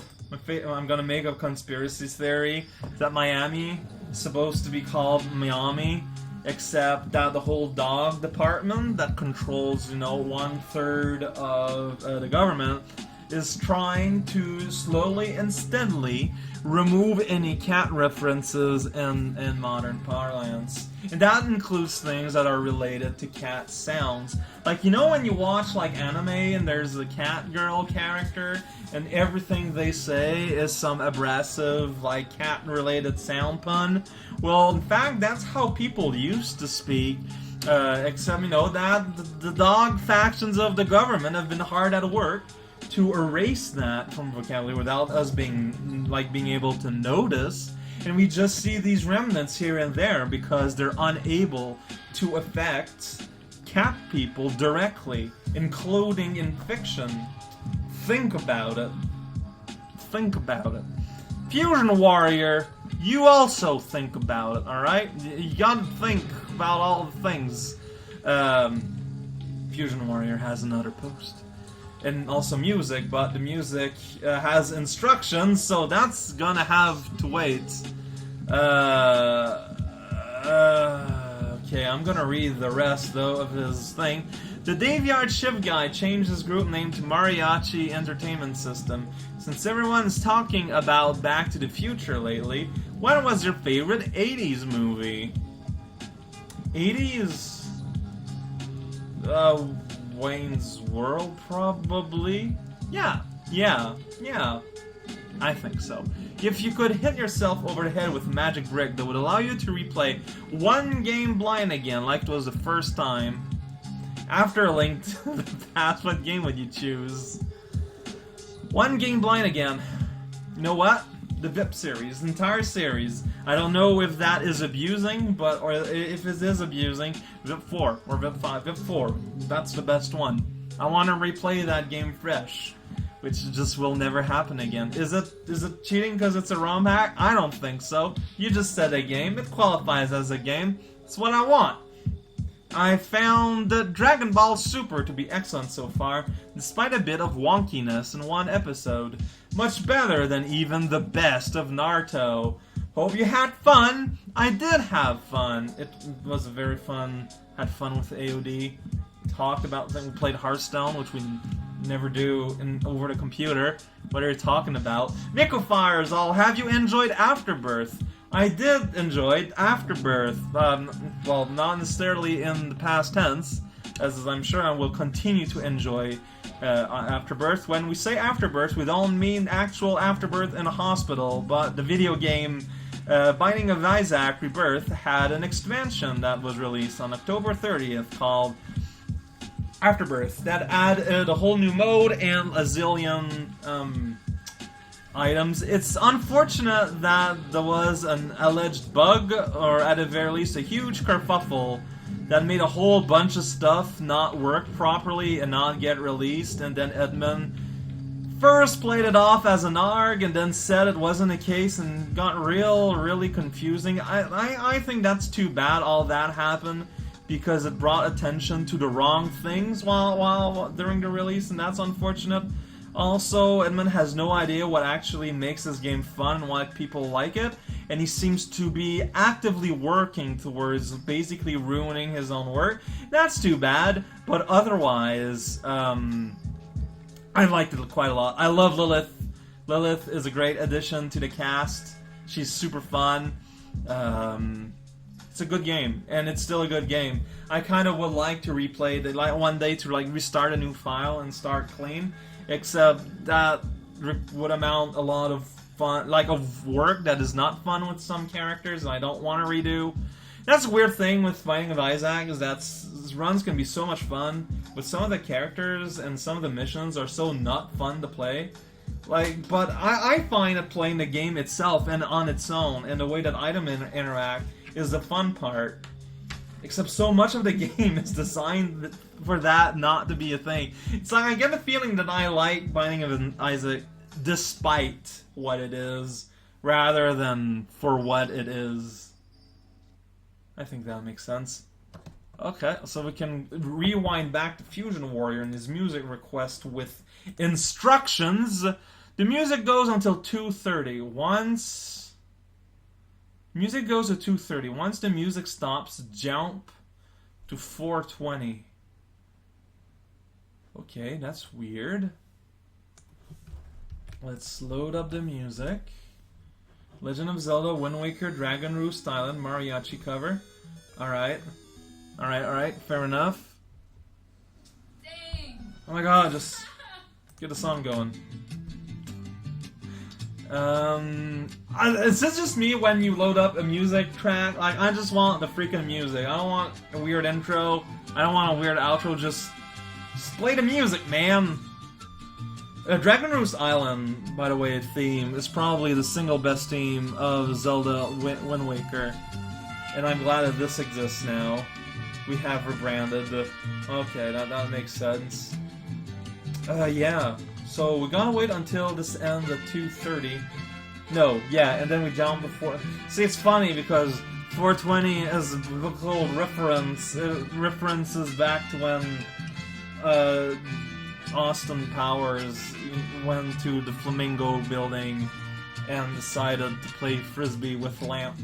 gonna make a conspiracy theory that Miami is supposed to be called Miami, except that the whole dog department that controls, 1/3 of the government is trying to slowly and steadily remove any cat references in modern parlance. And that includes things that are related to cat sounds. Like, when you watch, like, anime and there's a cat girl character and everything they say is some abrasive, like, cat-related sound pun? Well, in fact, that's how people used to speak. Except, that the dog factions of the government have been hard at work to erase that from vocabulary without us being able to notice, and we just see these remnants here and there because they're unable to affect cat people directly, including in fiction. Think about it. Think about it. Fusion Warrior, you also think about it, alright? You gotta think about all the things. Fusion Warrior has another post. And also music, but the music has instructions, so that's gonna have to wait. Okay, I'm gonna read the rest, though, of his thing. The Daveyard Shiv guy changed his group name to Mariachi Entertainment System. Since everyone's talking about Back to the Future lately, what was your favorite 80s movie? 80s? Wayne's World, probably? Yeah. I think so. If you could hit yourself over the head with a magic brick that would allow you to replay one game blind again, like it was the first time, after a link to the past, what game would you choose? One game blind again. You know what? The VIP series, the entire series. I don't know if that is abusing, or if it is abusing, VIP 4 or VIP 5. VIP 4, that's the best one. I want to replay that game fresh, which just will never happen again. Is it cheating because it's a ROM hack? I don't think so. You just said a game. It qualifies as a game. It's what I want. I found Dragon Ball Super to be excellent so far, despite a bit of wonkiness in one episode. Much better than even the best of Naruto. Hope you had fun. I did have fun. It was very fun. Had fun with AOD. Talked about things. We played Hearthstone, which we never do over the computer. What are you talking about? Nicofires all, have you enjoyed Afterbirth? I did enjoy Afterbirth. Well, not necessarily in the past tense, as I'm sure I will continue to enjoy Afterbirth. When we say Afterbirth, we don't mean actual afterbirth in a hospital, but the video game Binding of Isaac Rebirth had an expansion that was released on October 30th called Afterbirth that added a whole new mode and a zillion items. It's unfortunate that there was an alleged bug, or at the very least a huge kerfuffle, that made a whole bunch of stuff not work properly and not get released, and then Edmund first played it off as an ARG and then said it wasn't the case and got really confusing. I think that's too bad all that happened, because it brought attention to the wrong things while during the release, and that's unfortunate. Also, Edmund has no idea what actually makes this game fun and why people like it, and he seems to be actively working towards basically ruining his own work. That's too bad, but otherwise, I liked it quite a lot. I love Lilith. Lilith is a great addition to the cast. She's super fun. It's a good game, and it's still a good game. I kind of would like to replay it, like one day to like restart a new file and start clean. Except that would amount a lot of fun, like of work that is not fun with some characters, and I don't want to redo. That's a weird thing with Fighting with Isaac, is that runs can be so much fun, but some of the characters and some of the missions are so not fun to play. Like, but I find that playing the game itself and on its own, and the way that items interact, is the fun part. Except so much of the game is designed for that not to be a thing. It's like I get the feeling that I like Binding of Isaac despite what it is, rather than for what it is. I think that makes sense. Okay, so we can rewind back to Fusion Warrior and his music request with instructions. The music goes until 2:30. Music goes to 2:30. Once the music stops, jump to 4:20. Okay, that's weird. Let's load up the music. Legend of Zelda, Wind Waker, Dragon Roost Island, mariachi cover. Alright. Alright, fair enough. Dang. Oh my god, just get the song going. Is this just me when you load up a music track? Like, I just want the freaking music. I don't want a weird intro. I don't want a weird outro. Just play the music, man. Dragon Roost Island, by the way, theme is probably the single best theme of Zelda Wind Waker. And I'm glad that this exists now. We have rebranded. Okay, that makes sense. Yeah. So we gotta wait until this ends at 2:30. No, yeah, and then we jump before. See, it's funny because 4:20 is a biblical reference. It references back to when Austin Powers went to the Flamingo building and decided to play frisbee with lamp.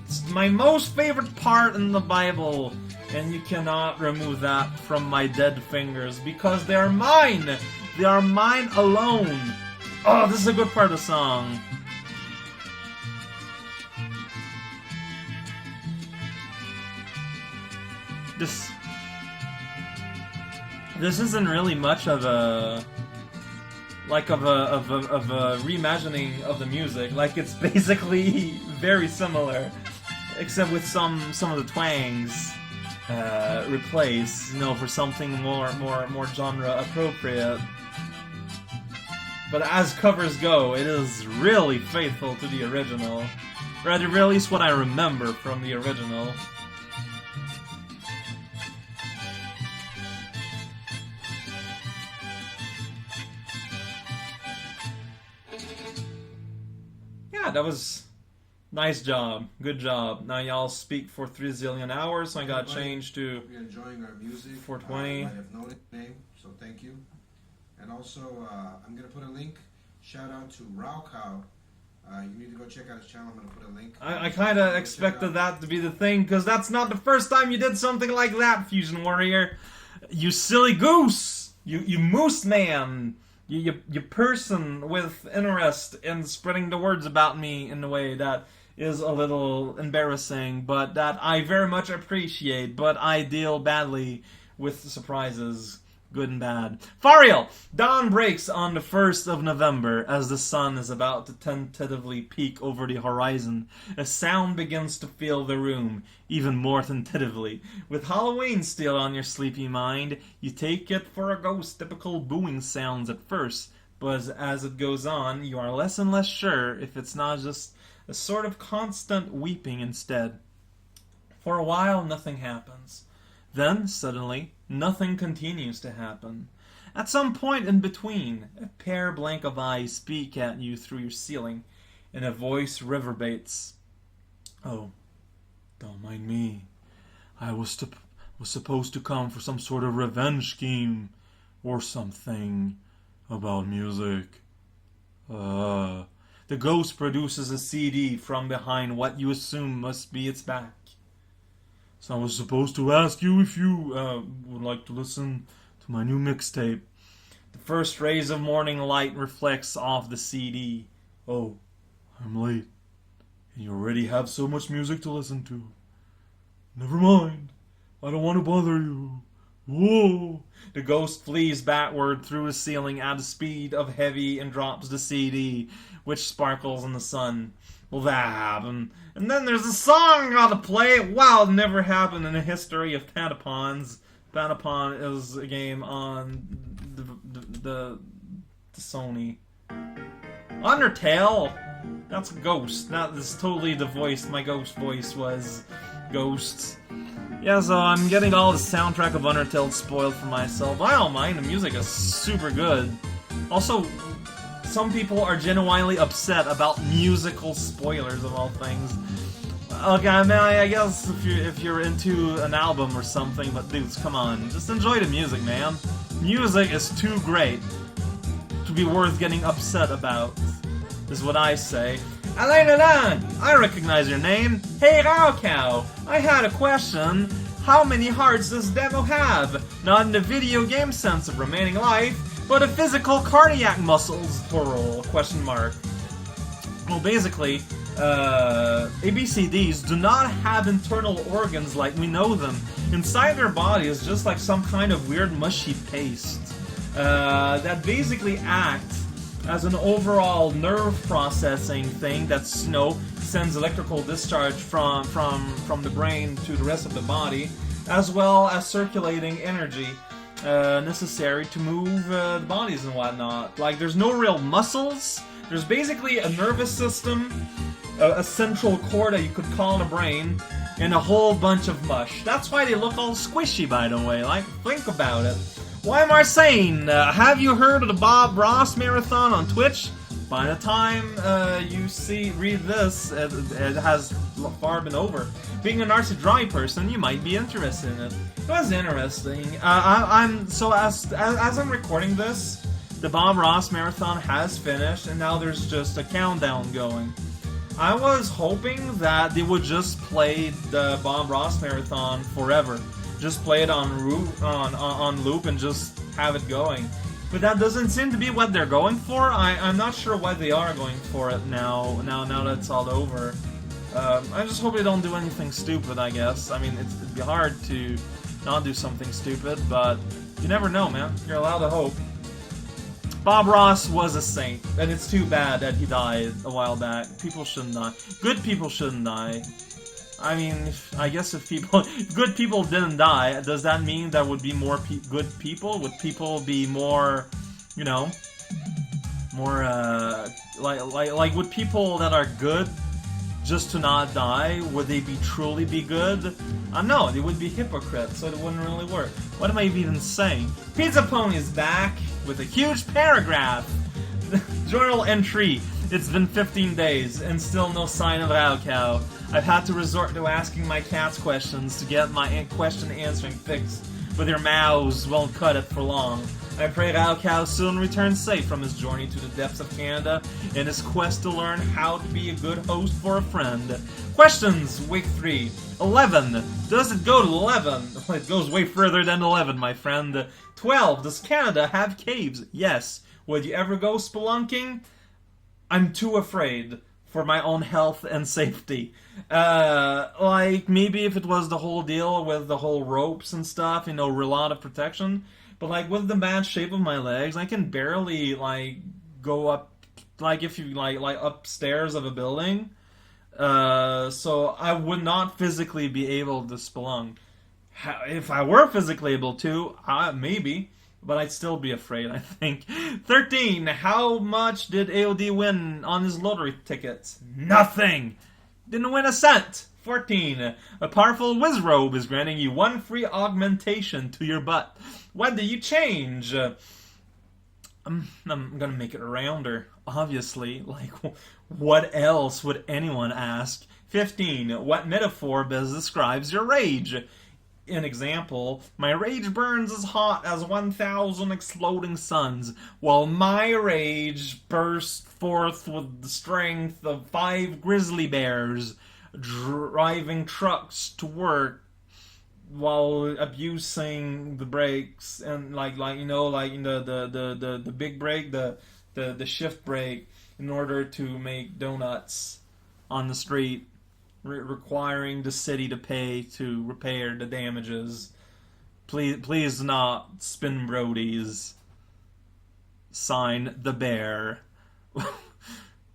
It's my most favorite part in the Bible, and you cannot remove that from my dead fingers because they are mine. They are mine alone. Oh, this is a good part of the song. This isn't really much of a reimagining of the music. Like, it's basically very similar, except with some of the twangs replaced, you know, for something more genre appropriate. But as covers go, it is really faithful to the original. Or at the very least what I remember from the original. Yeah, that was... Nice job. Good job. Now y'all speak for 3 zillion hours, so I got changed to... We're enjoying our music. 420. I have no name, so thank you. And also, I'm going to put a link. Shout out to Raucow. You need to go check out his channel. I'm going to put a link. I kind of expected that to be the thing, because that's not the first time you did something like that, Fusion Warrior. You silly goose! You moose man! You person with interest in spreading the words about me in a way that is a little embarrassing, but that I very much appreciate, but I deal badly with surprises. Good and bad. Fariel! Dawn breaks on the 1st of November as the sun is about to tentatively peek over the horizon. A sound begins to fill the room, even more tentatively. With Halloween still on your sleepy mind, you take it for a ghost. Typical booing sounds at first, but as it goes on, you are less and less sure if it's not just a sort of constant weeping instead. For a while, nothing happens. Then, suddenly, nothing continues to happen. At some point in between, a pair blank of eyes speak at you through your ceiling, and a voice reverberates. Oh, don't mind me. I was supposed to come for some sort of revenge scheme, or something. about music. The ghost produces a CD from behind what you assume must be its back. So I was supposed to ask you if you would like to listen to my new mixtape. The first rays of morning light reflects off the CD. Oh, I'm late. And you already have so much music to listen to. Never mind. I don't want to bother you. Whoa! The ghost flees backward through the ceiling at the speed of heavy and drops the CD, which sparkles in the sun. Well, that happened. And then there's a song I gotta play. Wow, it never happened in the history of Patapons. Patapon is a game on the Sony. Undertale! That's a ghost. That is totally the voice. My ghost voice was ghosts. Yeah, so I'm getting all the soundtrack of Undertale spoiled for myself. I don't mind, the music is super good. Also, some people are genuinely upset about musical spoilers of all things. Okay, I mean, I guess if you're into an album or something, but dudes, come on, just enjoy the music, man. Music is too great to be worth getting upset about, is what I say. Elena, I recognize your name. Hey, Raocow, I had a question. How many hearts does Demo have? Not in the video game sense of remaining life, but a physical cardiac muscles, plural, question mark. Well, basically, ABCDs do not have internal organs like we know them. Inside their body is just like some kind of weird mushy paste that basically acts as an overall nerve processing thing that sends electrical discharge from the brain to the rest of the body, as well as circulating energy necessary to move the bodies and whatnot. Like, there's no real muscles. There's basically a nervous system, a central core that you could call a brain, and a whole bunch of mush. That's why they look all squishy, by the way. Like, think about it. Why am I saying? Have you heard of the Bob Ross Marathon on Twitch? By the time you read this, it has far been over. Being an artsy dry person, you might be interested in it. It was interesting. As I'm recording this, the Bob Ross Marathon has finished, and now there's just a countdown going. I was hoping that they would just play the Bob Ross Marathon forever. Just play it on loop and just have it going. But that doesn't seem to be what they're going for. I'm not sure why they are going for it now that it's all over. I just hope they don't do anything stupid, I guess. I mean, it'd be hard to not do something stupid, but you never know, man. You're allowed to hope. Bob Ross was a saint, and it's too bad that he died a while back. People shouldn't die. Good people shouldn't die. I mean, I guess if good people didn't die, does that mean there would be more good people? Would people be more, like would people that are good just to not die, would they truly be good? No, they would be hypocrites, so it wouldn't really work. What am I even saying? Pizza Pony is back with a huge paragraph. Journal entry. It's been 15 days, and still no sign of Raocow. I've had to resort to asking my cats questions to get my question answering fixed, but their mouths won't cut it for long. I pray Raocow soon returns safe from his journey to the depths of Canada and his quest to learn how to be a good host for a friend. Questions, week 3. 11. Does it go to 11? It goes way further than 11, my friend. 12. Does Canada have caves? Yes. Would you ever go spelunking? I'm too afraid for my own health and safety. Like, maybe if it was the whole deal with the whole ropes and stuff, a lot of protection. But, like, with the bad shape of my legs, I can barely, go up, if you, upstairs of a building. So I would not physically be able to spelunk. If I were physically able to, maybe. But I'd still be afraid, I think. 13. How much did AOD win on his lottery tickets? Nothing! Didn't win a cent! 14. A powerful Wizrobe is granting you 1 free augmentation to your butt. What do you change? I'm gonna make it rounder, obviously. Like, what else would anyone ask? 15. What metaphor best describes your rage? an example, my rage burns as hot as 1,000 exploding suns, while my rage bursts forth with the strength of 5 grizzly bears driving trucks to work while abusing the brakes and like you know, like in the big brake, the shift brake, in order to make donuts on the street, requiring the city to pay to repair the damages. Please not spin Brody's. Sign the bear.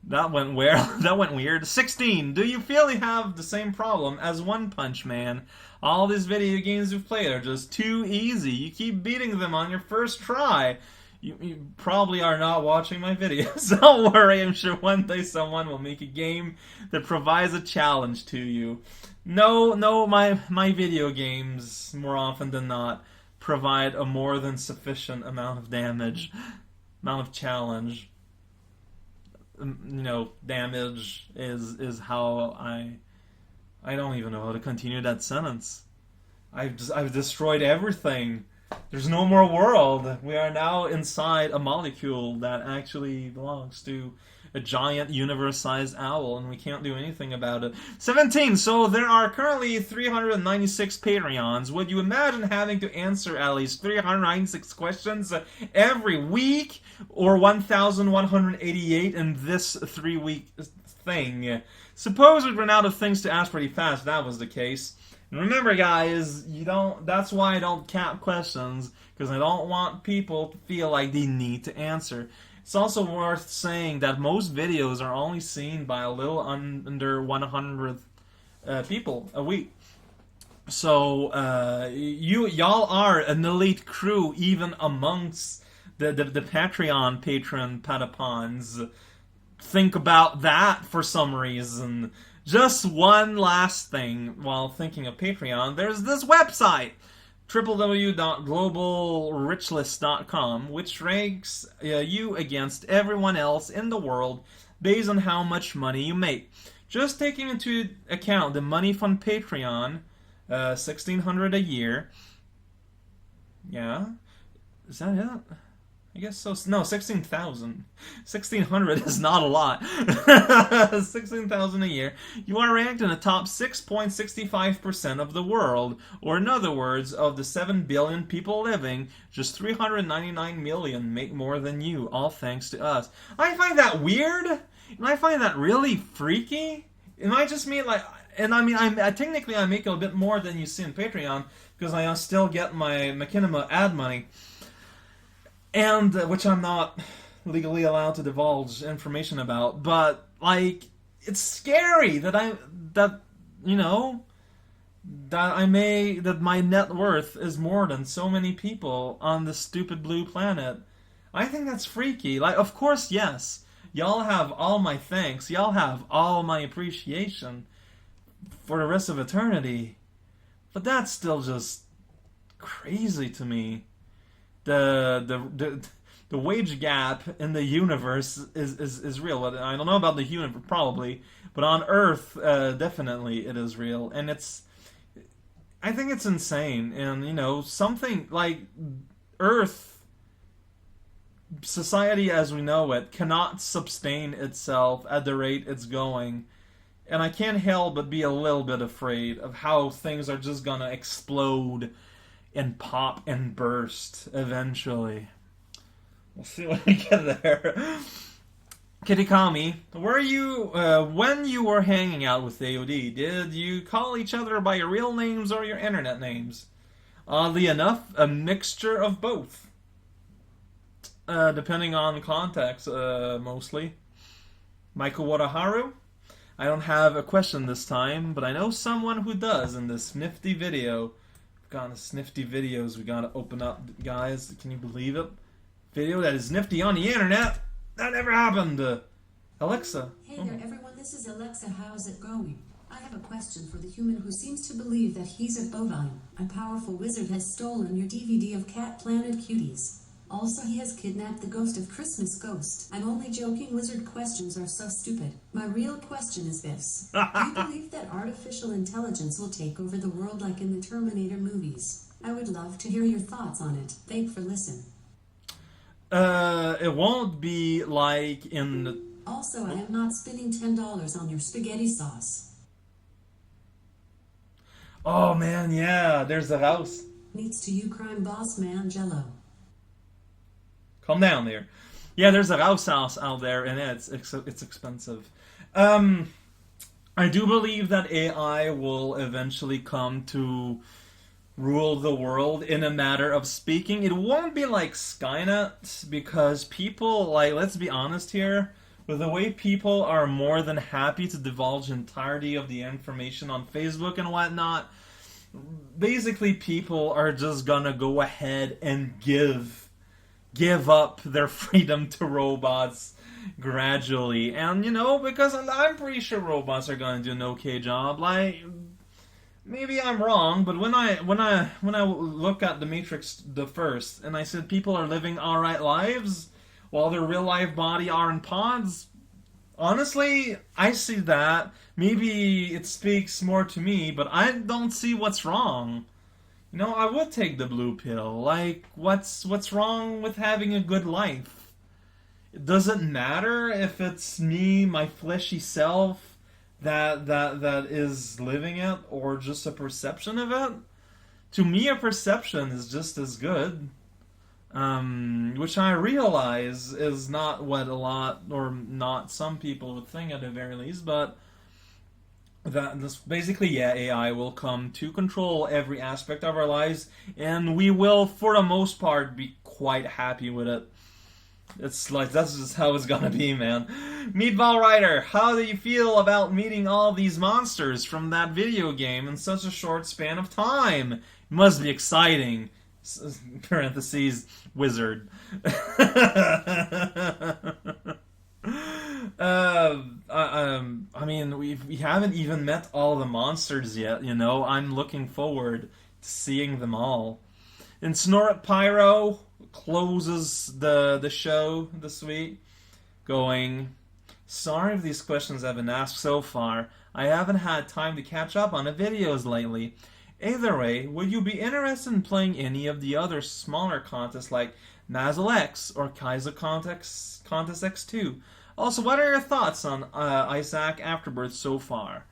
That went where? That went weird. 16. Do you feel you have the same problem as One Punch Man? All these video games you've played are just too easy. You keep beating them on your first try. You probably are not watching my videos. Don't worry, I'm sure one day someone will make a game that provides a challenge to you. No, my video games, more often than not, provide a more than sufficient amount of damage, amount of challenge. Damage is how I don't even know how to continue that sentence. I've destroyed everything. There's no more world. We are now inside a molecule that actually belongs to a giant universe-sized owl, and we can't do anything about it. 17. So there are currently 396 Patreons. Would you imagine having to answer at least 396 questions every week, or 1,188 in this 3-week thing? Suppose we'd run out of things to ask pretty fast if that was the case. And remember, guys, that's why I don't cap questions, because I don't want people to feel like they need to answer. It's also worth saying that most videos are only seen by a little under 100 people a week. So y'all are an elite crew, even amongst the Patreon patron patapons. Think about that for some reason. Just one last thing while thinking of Patreon. There's this website, www.globalrichlist.com, which ranks you against everyone else in the world based on how much money you make. Just taking into account the money from Patreon, $1,600 a year. Yeah, is that it? I guess so. No, 16,000. 1,600 is not a lot. 16,000 a year. You are ranked in the top 6.65% of the world, or in other words, of the 7 billion people living, just 399 million make more than you, all thanks to us. I find that weird. And I find that really freaky. It might just mean like, and I mean, technically I make a bit more than you see in Patreon because I still get my Machinima ad money. And which I'm not legally allowed to divulge information about, but like it's scary that my net worth is more than so many people on this stupid blue planet. I think that's freaky. Like, of course, yes, y'all have all my thanks, y'all have all my appreciation for the rest of eternity, but that's still just crazy to me. The wage gap in the universe is real. I don't know about the universe, probably, but on Earth, definitely it is real, and I think it's insane. And something like Earth society as we know it cannot sustain itself at the rate it's going, and I can't help but be a little bit afraid of how things are just gonna explode and pop and burst eventually. We'll see when we get there. Kitikami, were you when you were hanging out with AOD, did you call each other by your real names or your internet names? Oddly enough, a mixture of both. Depending on context, mostly. Michael Wataharu? I don't have a question this time, but I know someone who does in this nifty video. Got the nifty videos we gotta open up, guys. Can you believe it? Video that is nifty on the internet. That never happened. Alexa. Hey there, everyone. This is Alexa. How's it going? I have a question for the human who seems to believe that he's a bovine. A powerful wizard has stolen your DVD of Cat Planet Cuties. Also, he has kidnapped the ghost of Christmas Ghost. I'm only joking, wizard questions are so stupid. My real question is this. Do you believe that artificial intelligence will take over the world like in the Terminator movies? I would love to hear your thoughts on it. Thanks for listening. It won't be like in the... Also, I am not spending $10 on your spaghetti sauce. Oh man, yeah, there's a house. Needs to you crime boss man Jello. Calm down there. Yeah, there's a house out there, and it's expensive. I do believe that AI will eventually come to rule the world in a matter of speaking. It won't be like Skynet, because people, like, let's be honest here, with the way people are more than happy to divulge entirety of the information on Facebook and whatnot, basically people are just gonna go ahead and give up their freedom to robots gradually. And, you know, because I'm pretty sure robots are gonna do an okay job. Like, maybe I'm wrong, but when I look at the Matrix the first, and I said people are living alright lives while their real life body are in pods, honestly, I see that. Maybe it speaks more to me, but I don't see what's wrong. You know, I would take the blue pill. Like, what's wrong with having a good life? It doesn't matter if it's me, my fleshy self, that is living it, or just a perception of it. To me, a perception is just as good. Which I realize is not what a lot, or not some people would think at the very least, but that this basically, yeah, AI will come to control every aspect of our lives, and we will, for the most part, be quite happy with it. It's like, that's just how it's gonna be, man. Meatball Rider, how do you feel about meeting all these monsters from that video game in such a short span of time? It must be exciting. Parentheses, wizard. I mean, we haven't even met all the monsters yet, you know? I'm looking forward to seeing them all. And Snorit Pyro closes the show this week, going, sorry if these questions have been asked so far. I haven't had time to catch up on the videos lately. Either way, would you be interested in playing any of the other smaller contests like Mazel X or Kaizo Contest X2? Also, what are your thoughts on Isaac Afterbirth so far?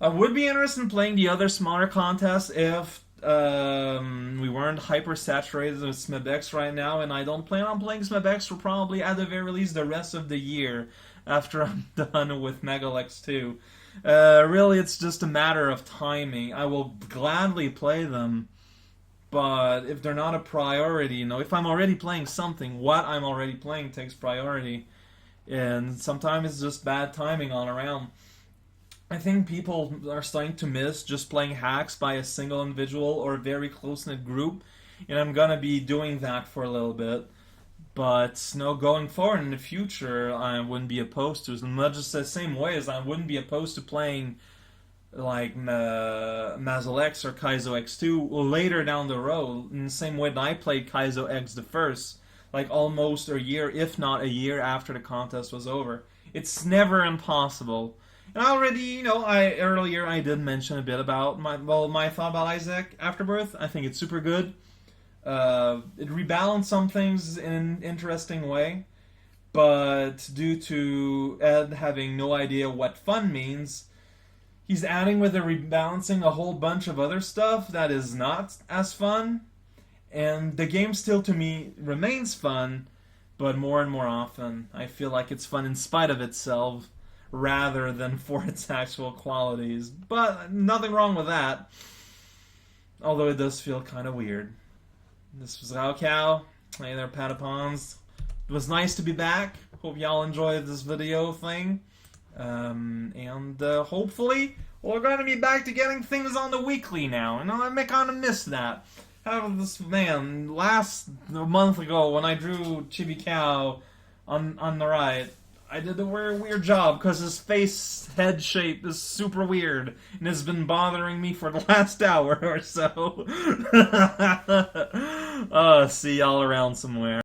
I would be interested in playing the other smaller contests if we weren't hyper-saturated with SMEBX right now, and I don't plan on playing SMEBX for probably, at the very least, the rest of the year after I'm done with Megalex 2. Really, it's just a matter of timing. I will gladly play them, but if they're not a priority, you know, if I'm already playing something, what I'm already playing takes priority. And sometimes it's just bad timing all around. I think people are starting to miss just playing hacks by a single individual or a very close-knit group, and I'm gonna be doing that for a little bit. But, you know, going forward in the future, I wouldn't be opposed to it. And not just the same way as I wouldn't be opposed to playing, like, Mazel X or Kaizo X2 later down the road, in the same way that I played Kaizo X the first, like, almost a year, if not a year after the contest was over. It's never impossible. And I already, you know, earlier I did mention a bit about my thought about Isaac Afterbirth. I think it's super good. It rebalanced some things in an interesting way, but due to Ed having no idea what fun means, he's adding with the rebalancing a whole bunch of other stuff that is not as fun, and the game still, to me, remains fun, but more and more often I feel like it's fun in spite of itself, rather than for its actual qualities. But nothing wrong with that, although it does feel kind of weird. This was Raocow. Hey there, Patapons. It was nice to be back. Hope y'all enjoyed this video thing. And hopefully we're going to be back to getting things on the weekly now. And I kind of miss that. How this, man, last month ago when I drew Chibi Cow on the right, I did a weird job because his face head shape is super weird and it's been bothering me for the last hour or so. See y'all around somewhere.